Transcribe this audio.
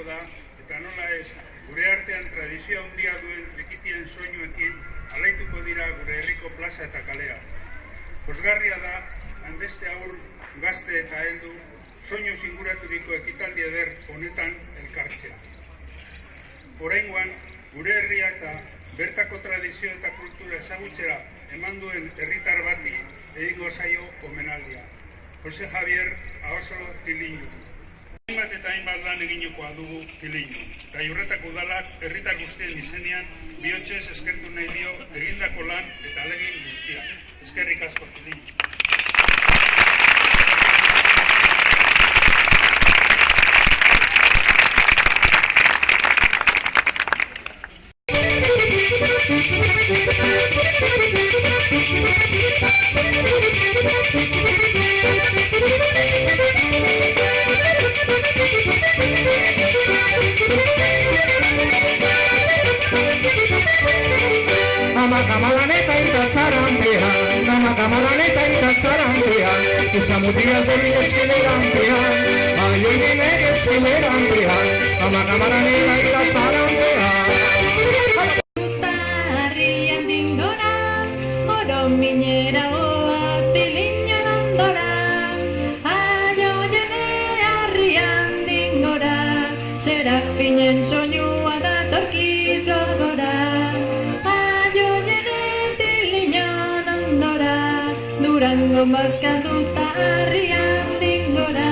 da, eta nola ez, gure artean tradizio handia duen trikitien soinuekin alaituko dira gure herriko plaza eta kalea. Pozgarria da, hanbeste aur, gazte eta heldu, soinu zinguraturiko ekitaldi eder honetan elkartzea. Oraingoan, gure herria eta bertako tradizio eta kultura ezagutzera eman duen herritar bati egingo zaio omenaldia. Jose Javier Aoso Tiliño. Hainbat eta hainbat lan eginekoa dugu Tiliño. Eta Iurretako udalak herritar guztien izenean bihotzez eskertu nahi dio egindako lan eta ahalegin guztia. Eskerrik asko Tiliño. Kamalaneta intasarampia, kamalaneta intasarampia, kusamutia zolile selerampia, ayuine que selerampia, kamalaneta intasarampia. Tarrian dingora, oro minera oa Tiliño nondora, ayo jene arrian dingora, serafinen soinua datorkit gogora. Durango markatuta harrian dingora.